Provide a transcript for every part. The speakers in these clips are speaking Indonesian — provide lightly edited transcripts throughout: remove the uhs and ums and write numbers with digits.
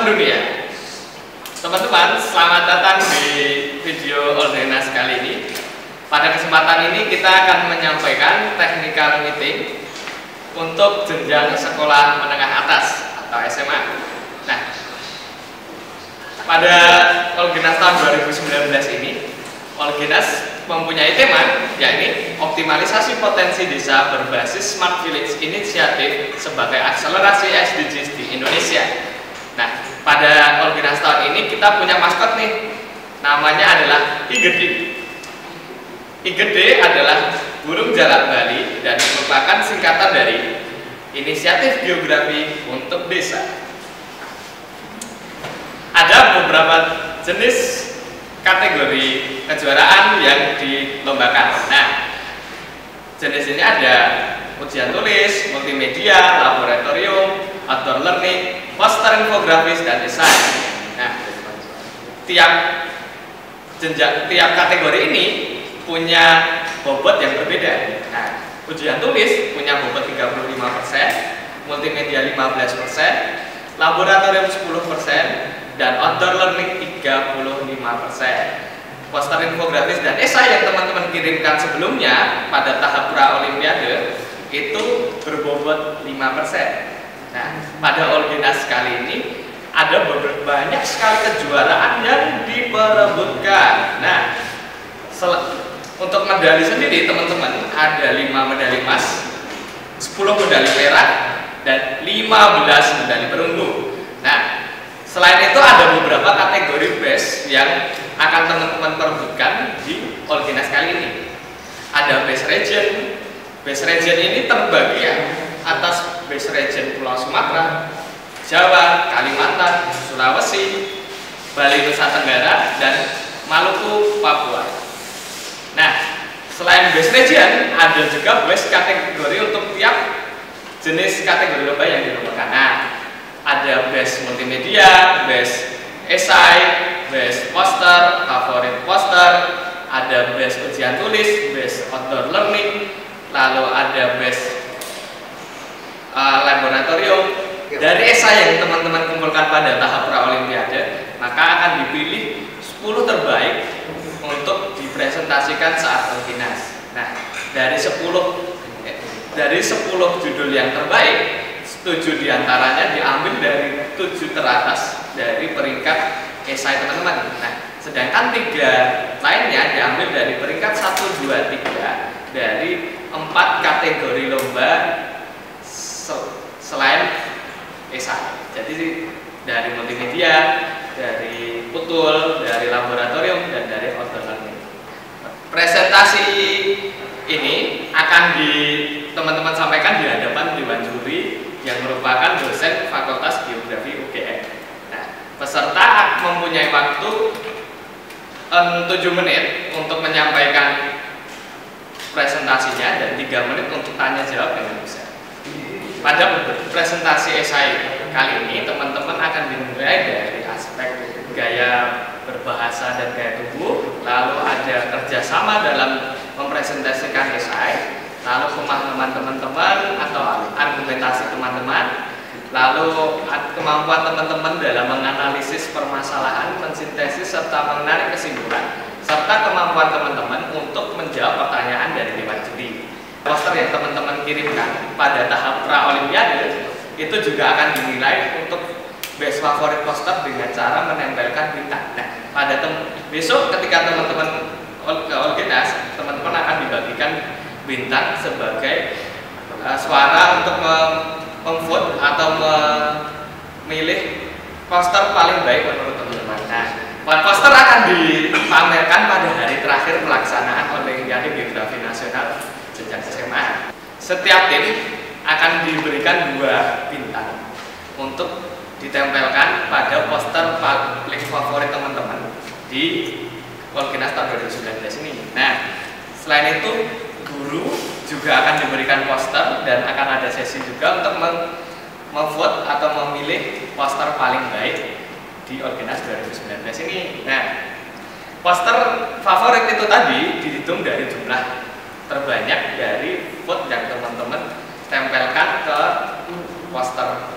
dunia. Teman-teman, selamat datang di video Oldenas kali ini. Pada kesempatan ini kita akan menyampaikan technical meeting untuk jenjang sekolah menengah atas atau SMA. Nah, pada Oldenas tahun 2019 ini, Oldenas mempunyai tema yakni optimalisasi potensi desa berbasis Smart Village Initiative sebagai akselerasi SDGs di Indonesia. Nah, pada Oldenas tahun ini kita punya maskot nih, namanya adalah Igede. Igede adalah burung jalak Bali dan merupakan singkatan dari Inisiatif Geografi untuk Desa. Ada beberapa jenis kategori kejuaraan yang dilombakan. Nah, jenis ini ada ujian tulis, multimedia, laboratorium, outdoor learning, poster infografis, dan desain. Nah, tiap kategori ini punya bobot yang berbeda. Nah, ujian tulis punya bobot 35%, multimedia 15%, laboratorium 10%, dan outdoor learning 35%. Poster infografis dan esai yang teman-teman kirimkan sebelumnya pada tahap pra-olimpiade itu berbobot 5%. Nah, pada Oldenas kali ini ada banyak sekali kejuaraan yang diperebutkan. Nah, untuk medali sendiri teman-teman ada 5 medali emas, 10 medali perak, dan 15 medali perunggu. Nah, selain itu ada beberapa kategori best yang akan teman-teman perebutkan di Oldenas kali ini. Ada best region. Best region ini terbagi atas best region Pulau Sumatera, Jawa, Kalimantan, Sulawesi, Bali Nusa Tenggara, dan Maluku, Papua. Nah, selain best region ada juga best kategori untuk tiap jenis kategori lomba yang dilombakan. Nah, ada best multimedia, best esai, best poster, favorit poster, ada best ujian tulis, best outdoor learning, lalu ada best laboratorium. Dari esai yang teman-teman kumpulkan pada tahap pra-olimpiade, maka akan dipilih 10 terbaik untuk dipresentasikan saat Oldenas. Nah, dari 10 judul yang terbaik, 7 diantaranya diambil dari 7 teratas dari peringkat esai teman-teman. Nah, sedangkan 3 lainnya diambil dari peringkat 1, 2, 3 dari 4 kategori lomba selain esai. Jadi dari multimedia, dari putul, dari laboratorium, dan dari outdoor learning. Presentasi ini akan teman-teman sampaikan di hadapan Dewan Juri yang merupakan dosen Fakultas Geografi UGM. Nah, peserta mempunyai waktu 7 menit untuk menyampaikan presentasinya dan 3 menit untuk tanya jawab dengan dosen. Pada presentasi esai kali ini, teman-teman akan dimulai dari aspek gaya berbahasa dan gaya tubuh, lalu ada kerjasama dalam mempresentasikan esai, lalu pemahaman teman-teman atau argumentasi teman-teman, lalu kemampuan teman-teman dalam menganalisis permasalahan, mensintesis, serta menarik kesimpulan, serta kemampuan teman-teman untuk menjawab pertanyaan dari dewan juri. Poster yang teman-teman kirimkan pada tahap pra-olimpiade itu juga akan dinilai untuk best favorit poster dengan cara menempelkan bintang. Nah, besok ketika teman-teman ke Oldenas, teman-teman akan dibagikan bintang sebagai suara untuk memvote atau memilih poster paling baik menurut teman-teman. Nah, poster akan dipamerkan pada hari terakhir pelaksanaan Olimpiade Geografi Nasional jenjang SMA. Setiap tim akan diberikan 2 bintang untuk ditempelkan pada poster paling favorit teman-teman di Oldenas tahun 2019 ini. Nah, selain itu guru juga akan diberikan poster dan akan ada sesi juga untuk memvote atau memilih poster paling baik di Oldenas 2019 ini. Nah, poster favorit itu tadi dihitung dari jumlah terbanyak dari vote yang teman-teman tempelkan ke poster.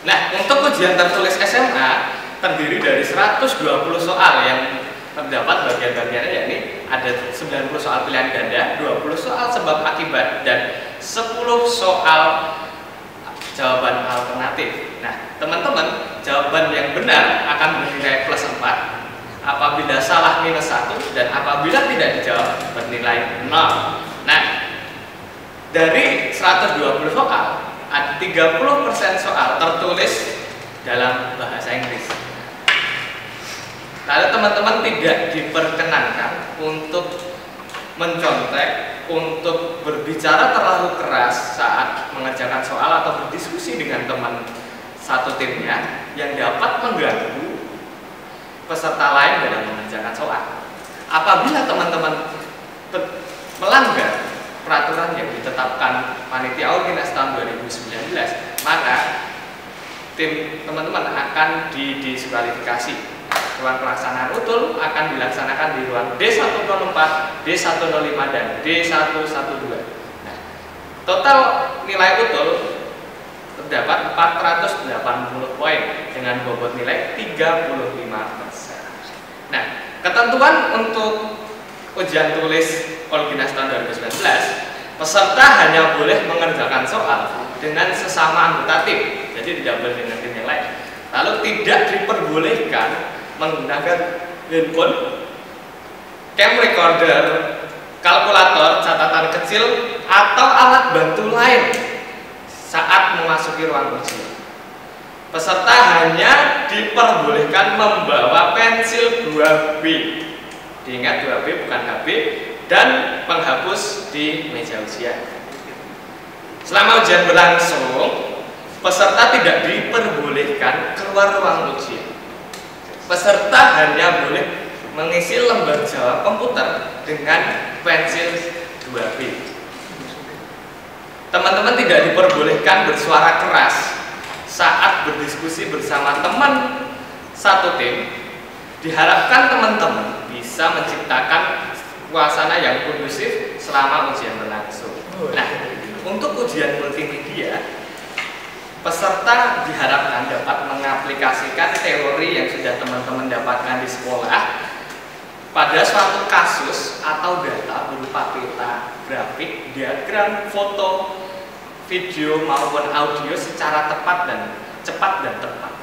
Nah, untuk ujian tertulis SMA terdiri dari 120 soal yang terdapat bagian-bagiannya, yakni ada 90 soal pilihan ganda, 20 soal sebab akibat, dan 10 soal jawaban alternatif. Nah, teman-teman, jawaban yang benar akan bernilai plus 4, apabila salah minus 1, dan apabila tidak dijawab bernilai 0. Nah, dari 120 soal, 30% soal tertulis dalam bahasa Inggris. Lalu teman-teman tidak diperkenankan untuk mencontek, untuk berbicara terlalu keras saat mengerjakan soal atau berdiskusi dengan teman satu timnya yang dapat mengganggu peserta lain dalam mengerjakan soal. Apabila teman-teman melanggar peraturan yang ditetapkan Panitia Orkinas tahun 2019, maka tim teman-teman akan didiskualifikasi. Ruang pelaksanaan utul akan dilaksanakan di ruang D104, D105, dan D112. Nah, total nilai utul terdapat 480 poin dengan bobot nilai 35%. Nah, ketentuan untuk ujian tulis Orkinas tahun 2019, peserta hanya boleh mengerjakan soal dengan sesama anggota tim, jadi tidak boleh dengan tim yang lain. Lalu tidak diperbolehkan menggunakan handphone, cam recorder, kalkulator, catatan kecil, atau alat bantu lain saat memasuki ruang ujian. Peserta hanya diperbolehkan membawa pensil 2B, diingat 2B bukan HB, dan penghapus di meja ujian. Selama ujian berlangsung, peserta tidak diperbolehkan keluar ruang ujian. Peserta hanya boleh mengisi lembar jawab komputer dengan pensil 2B. Teman-teman tidak diperbolehkan bersuara keras saat berdiskusi bersama teman satu tim. Diharapkan teman-teman bisa menciptakan suasana yang kondusif selama ujian berlangsung. Nah, untuk ujian multimedia, peserta diharapkan dapat mengaplikasikan teori yang sudah teman-teman dapatkan di sekolah pada suatu kasus atau data berupa peta, grafik, diagram, foto, video maupun audio secara tepat dan cepat dan tepat.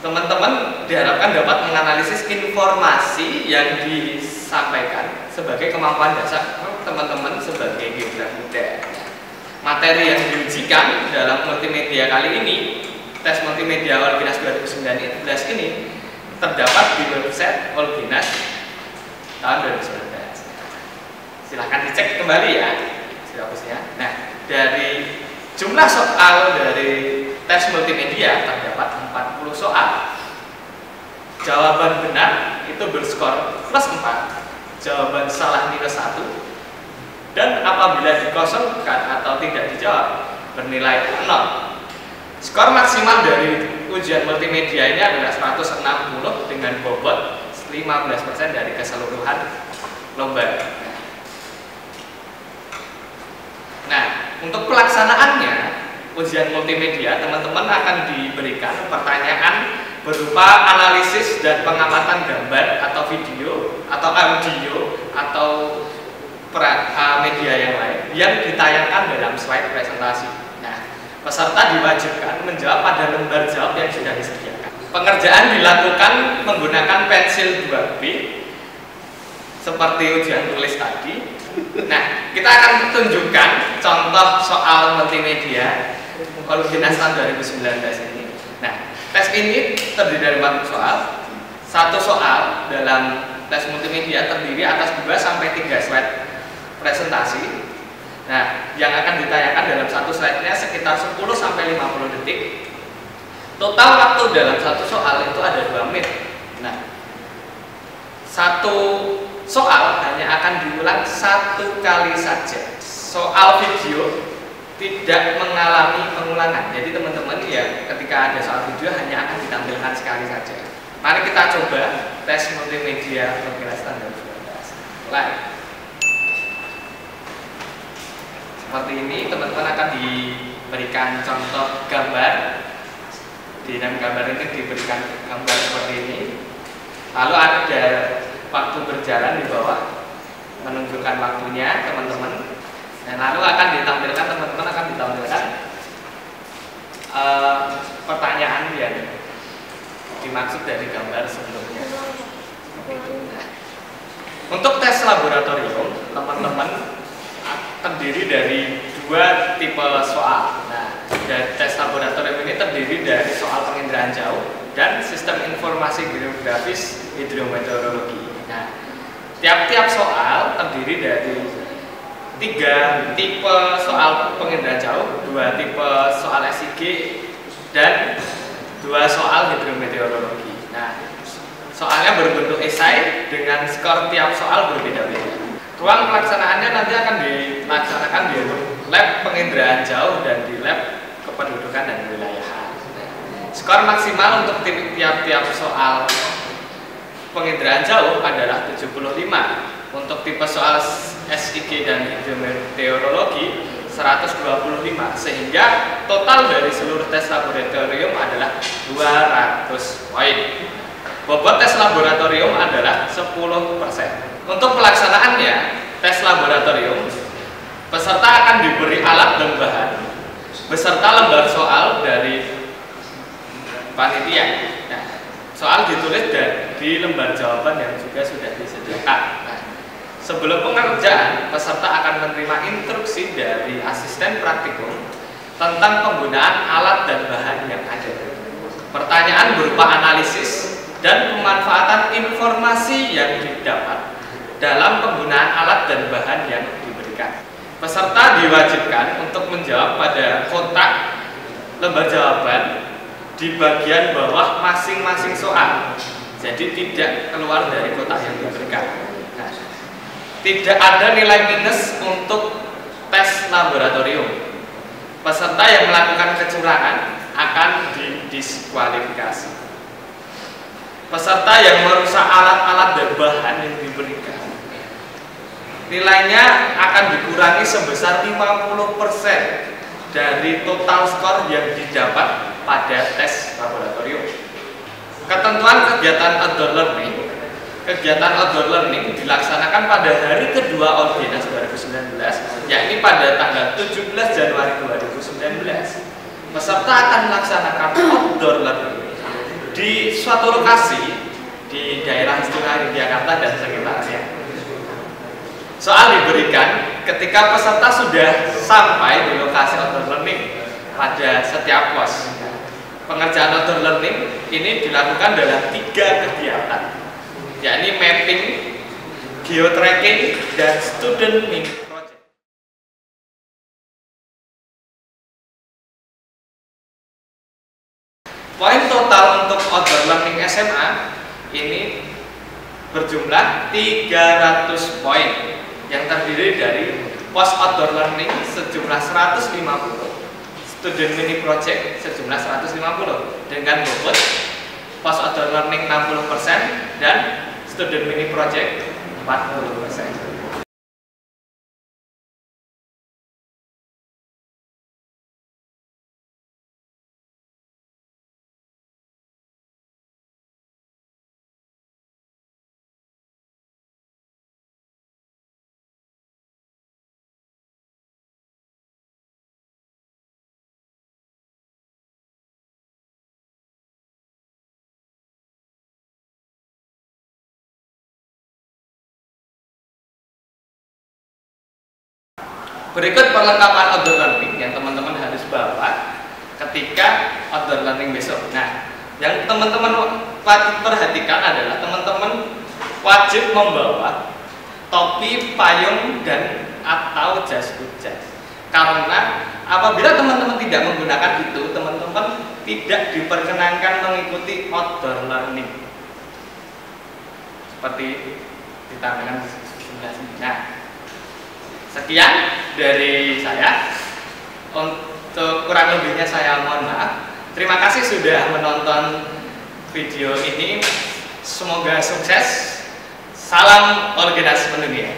Teman-teman diharapkan dapat menganalisis informasi yang disampaikan sebagai kemampuan dasar teman-teman sebagai generasi muda. Materi yang diujikan dalam multimedia kali ini, tes multimedia Orkinas 2019 ini, terdapat di website Orkinas tahun 2019. Silahkan dicek kembali ya silabusnya. Nah, dari jumlah soal dari tes multimedia terdapat 40 soal. Jawaban benar itu berskor plus 4, jawaban salah minus 1, dan apabila dikosongkan atau tidak dijawab bernilai 0. Skor maksimal dari ujian multimedia ini adalah 160 dengan bobot 15% dari keseluruhan lomba. Nah, untuk pelaksanaannya ujian multimedia, teman-teman akan diberikan pertanyaan berupa analisis dan pengamatan gambar atau video atau audio atau media yang lain yang ditayangkan dalam slide presentasi. Nah, peserta diwajibkan menjawab pada lembar jawab yang sudah disediakan. Pengerjaan dilakukan menggunakan pensil 2B seperti ujian tulis tadi. Nah, kita akan tunjukkan contoh soal multimedia Orkinas tahun 2019 ini. Nah, tes ini terdiri dari 4 soal. Satu soal dalam tes multimedia terdiri atas 2 sampai 3 slide presentasi. Nah, yang akan ditayangkan dalam satu slide-nya sekitar 10 sampai 50 detik. Total waktu dalam satu soal itu ada 2 menit. Nah, satu soal hanya akan diulang 1 kali saja. Soal video tidak mengalami pengulangan. Jadi teman-teman ya, ketika ada soal video hanya akan ditampilkan sekali saja. Mari kita coba tes multimedia Orkinas tahun 2019. Mulai. Seperti ini, teman-teman akan diberikan contoh gambar Di dalam gambar ini diberikan gambar seperti ini. Lalu ada waktu berjalan di bawah menunjukkan waktunya teman-teman. Dan lalu akan ditampilkan pertanyaan yang dimaksud dari gambar sebelumnya. Untuk tes laboratorium, teman-teman terdiri dari dua tipe soal. Nah, tes laboratorium ini terdiri dari soal penginderaan jauh dan sistem informasi geografis hidrometeorologi. Nah, tiap-tiap soal terdiri dari 3 tipe soal penginderaan jauh, 2 tipe soal SIG, dan 2 soal hidrometeorologi. Nah, soalnya berbentuk esai dengan skor tiap soal berbeda-beda. Ruang pelaksanaannya nanti akan dilaksanakan di lab penginderaan jauh dan di lab kependudukan dan wilayahan. Skor maksimal untuk tiap-tiap soal penginderaan jauh adalah 75. Untuk tipe soal SIG dan hidrometeorologi 125, sehingga total dari seluruh tes laboratorium adalah 200 poin. Bobot tes laboratorium adalah 10%. Untuk pelaksanaannya, tes laboratorium, peserta akan diberi alat dan bahan beserta lembar soal dari panitia. Nah, soal ditulis di lembar jawaban yang juga sudah disediakan. Nah, sebelum pengerjaan, peserta akan menerima instruksi dari asisten praktikum tentang penggunaan alat dan bahan yang ada. Pertanyaan berupa analisis dan pemanfaatan informasi yang didapat dalam penggunaan alat dan bahan yang diberikan. Peserta diwajibkan untuk menjawab pada kotak lembar jawaban di bagian bawah masing-masing soal. Jadi tidak keluar dari kotak yang diberikan. Nah, tidak ada nilai minus untuk tes laboratorium. Peserta yang melakukan kecurangan akan didiskualifikasi. Peserta yang merusak alat-alat dan bahan yang diberikan, nilainya akan dikurangi sebesar 50% dari total skor yang didapat pada tes laboratorium. Ketentuan kegiatan outdoor learning. Kegiatan outdoor learning dilaksanakan pada hari kedua Ordinas 2019, yakni pada tanggal 17 Januari 2019. Peserta akan melaksanakan outdoor learning di suatu lokasi di daerah istimewa Yogyakarta dan sekitarnya. Soal diberikan ketika peserta sudah sampai di lokasi outdoor learning pada setiap pos. Pengerjaan outdoor learning ini dilakukan dalam 3 kegiatan, yakni mapping, geotracking, dan student mini project. Poin total untuk outdoor learning SMA ini berjumlah 300 poin yang terdiri dari pos outdoor learning sejumlah 150, student mini project sejumlah 150 dengan bobot pos outdoor learning 60% dan student mini project 40%. Berikut perlengkapan outdoor learning yang teman-teman harus bawa ketika outdoor learning besok. Nah, yang teman-teman wajib perhatikan adalah teman-teman wajib membawa topi, payung, dan atau jas hujan. Karena apabila teman-teman tidak menggunakan itu, teman-teman tidak diperkenankan mengikuti outdoor learning. Seperti ditampilkan di sebelah sini. Nah, sekian dari saya. Untuk kurang lebihnya saya mohon maaf. Terima kasih sudah menonton video ini. Semoga sukses. Salam Ordinas mendunia.